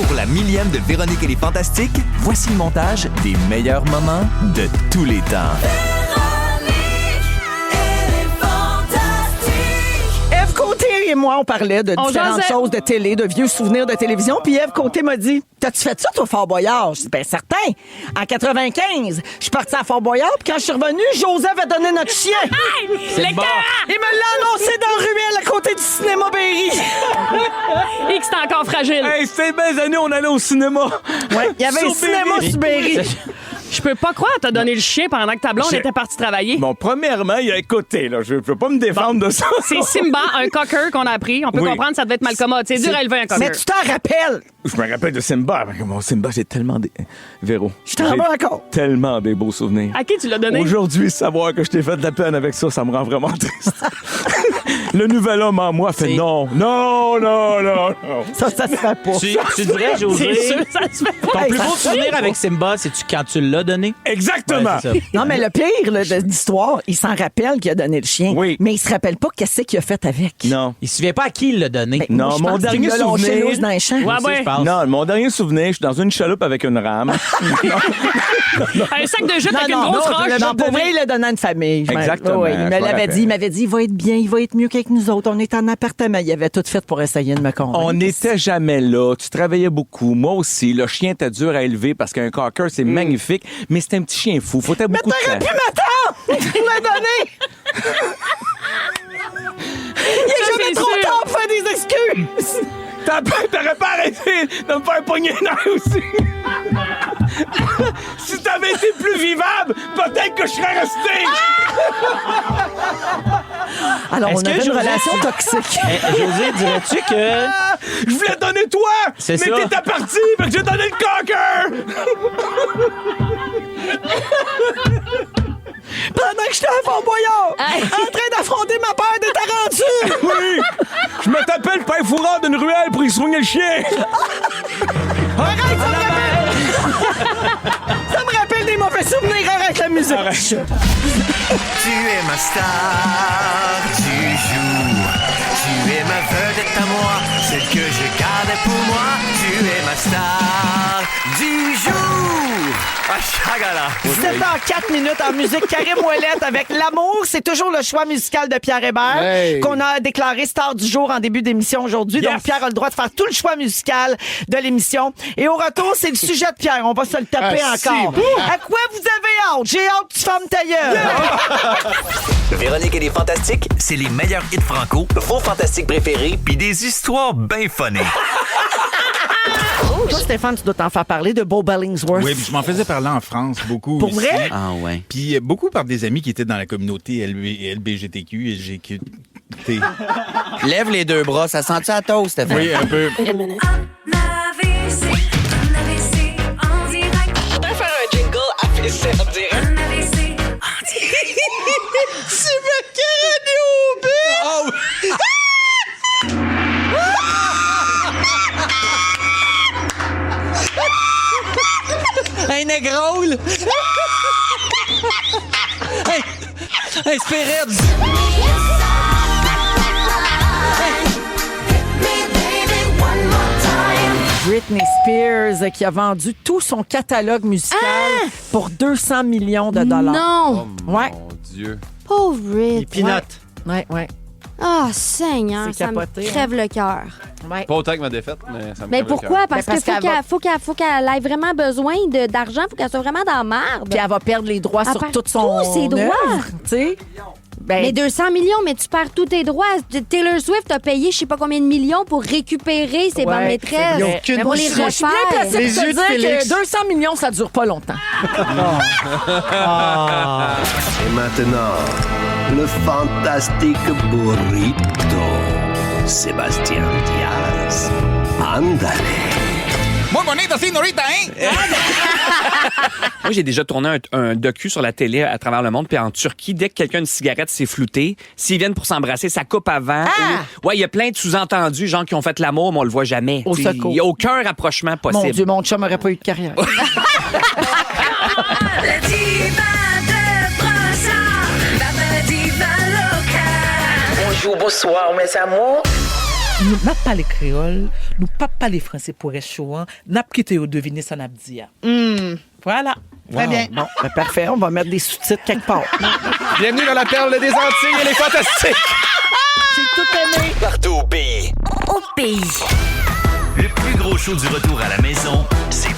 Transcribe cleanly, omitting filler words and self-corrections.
Pour la 1000e de Véronique et les Fantastiques, voici le montage des meilleurs moments de tous les temps. Ève Côté et moi, on parlait de différentes choses de télé, de vieux souvenirs de télévision. Puis Ève Côté m'a dit, t'as-tu fait ça, toi, Fort Boyard? Je dis, ben certain. En 95, je suis partie à Fort Boyard, puis quand je suis revenue, Joseph a donné notre chien. C'est bon. Il me l'a annoncé dans la ruelle à côté du cinéma Berry. Et que c'était encore fragile. Hey, c'était belles années, on allait au cinéma. Ouais, il y avait un cinéma sur Berry. Je peux pas croire que t'as donné le chien pendant que ta blonde était partie travailler. Bon, premièrement, il a écouté, là. Je veux pas me défendre de ça. C'est Simba, un cocker qu'on a appris. On peut Oui. comprendre que ça devait être Malcommode. C'est dur à élever un cocker. Mais tu t'en rappelles. Je me rappelle de Simba. Mon Simba, j'ai tellement des... Véro. Je t'en veux encore. Tellement des beaux souvenirs. À qui tu l'as donné? Aujourd'hui, savoir que je t'ai fait de la peine avec ça, ça me rend vraiment triste. Le nouvel homme en moi fait non. Ça se fait pas. Tu dirais, José, C'est sûr, ça se fait pas. ton plus beau ça souvenir arrive avec Simba, c'est-tu quand tu l'as donné? Exactement. Ouais, c'est ça. Non, mais le pire là, de l'histoire, il s'en rappelle qu'il a donné le chien. Oui. Mais il se rappelle pas qu'est-ce qu'il a fait avec. Non. Il se souvient pas à qui il l'a donné. Ben, Non, moi, je mon pense dernier qu'il l'a lâché souvenir- loose dans les champs. Ouais, Aussi, ouais. je pense. Non, mon dernier souvenir, je suis dans une chaloupe avec une rame. Un sac de jute avec une non, grosse roche. non, pour vrai, il l'a donné à une famille. Exactement, Ouais, il je me me l'avait rappelle. dit. Il m'avait dit, il va être bien, il va être mieux qu'avec nous autres. On est en appartement. Il avait tout fait pour essayer de me convaincre. On n'était jamais là. Tu travaillais beaucoup. Moi aussi. Le chien était dur à élever parce qu'un cocker, c'est magnifique, mais c'est un petit chien fou. Faut Mais beaucoup de t'aurais temps. pu m'attendre! Tu l'as donné! Il est jamais c'est trop sûr. tard pour faire des excuses! T'aurais pas arrêté de me faire pogner un air aussi. Si t'avais été plus vivable, peut-être que je serais resté. Alors, Est-ce on que avait une José- relation toxique. José, dirais-tu que... Je voulais donner toi, C'est mais ça. t'étais parti, fait que j'ai donné le cocker. Pendant que j'étais à Fort Boyard, en train d'affronter ma peur de tarentule! Oui, je me tapais le père fourrard d'une ruelle pour y soigner le chien. Arrête, ça me rappelle des mauvais souvenirs. Arrête la musique. Tu es ma star du jour. Tu es ma vedette à moi, celle que je gardais pour moi. Tu es ma star du jour. Ah, chagala. 7h04 minutes en musique. Karim Ouellette avec L'amour. C'est toujours le choix musical de Pierre Hébert qu'on a déclaré star du jour en début d'émission aujourd'hui. Yes. Donc, Pierre a le droit de faire tout le choix musical de l'émission. Et au retour, c'est le sujet de Pierre. On va se le taper encore. À quoi vous avez hâte? J'ai hâte que tu fermes ta gueule. Véronique et les Fantastiques, c'est les meilleurs hits franco, vos fantastiques préférés, puis des histoires bien funnées. Toi, Stéphane, tu dois t'en faire parler de Beau Bellingsworth. Oui, puis je m'en faisais parler en France beaucoup. Pour ici. vrai? Ah ouais. Puis beaucoup par des amis qui étaient dans la communauté LBGTQ et LGQT. Lève les deux bras, ça sent-tu à toast, Stéphane? Oui, un peu. Un négrole! Hey! Hey, c'est raide! Britney Spears qui a vendu tout son catalogue musical pour 200 millions de dollars. Non! Ouais. Dieu. Pauvre Rick. Pinotte. Ouais, ouais. Ah, Seigneur, C'est ça me capoté, crève le cœur. Ouais. Pas autant que ma défaite, mais ça me Mais crève le pourquoi? Parce Ben, que parce faut qu'elle ait vraiment besoin d'argent, faut qu'elle soit vraiment dans la merde. Puis elle va perdre les droits Elle sur perd tout son tous ses droits. œuvre, tu sais. Ben, Mais 200 millions, mais tu perds tous tes droits. Taylor Swift a payé je sais pas combien de millions pour récupérer ses bandes maîtresses. c'est vrai. Mais Pour moi, les je suis bien refaire. placée Les pour te yeux de dire Félix. que 200 millions, ça dure pas longtemps. Et maintenant, le fantastique burrito. Sébastien Diaz. Ándale. Muy bonita, señorita, hein? Moi, j'ai déjà tourné un docu sur la télé à travers le monde. Puis en Turquie, dès que quelqu'un a une cigarette s'est flouté, s'ils viennent pour s'embrasser, ça coupe avant. Ouais, il y a plein de sous-entendus, gens qui ont fait l'amour, mais on le voit jamais. Au T'sais, secours. il n'y a aucun rapprochement possible. Mon Dieu, mon chum n'aurait pas eu de carrière. Bonjour, bonsoir, mes amours. nous n'a pas les créoles, nous pas les français pour être chaud, n'a pas quitté au deviner ça n'a dit. Voilà. Très bien. Bon, ben parfait, on va mettre des sous-titres quelque part. Bienvenue dans la perle des Antilles, elle est fantastique. J'ai tout aimé. Partout au pays. Au pays. Le plus gros show du retour à la maison, c'est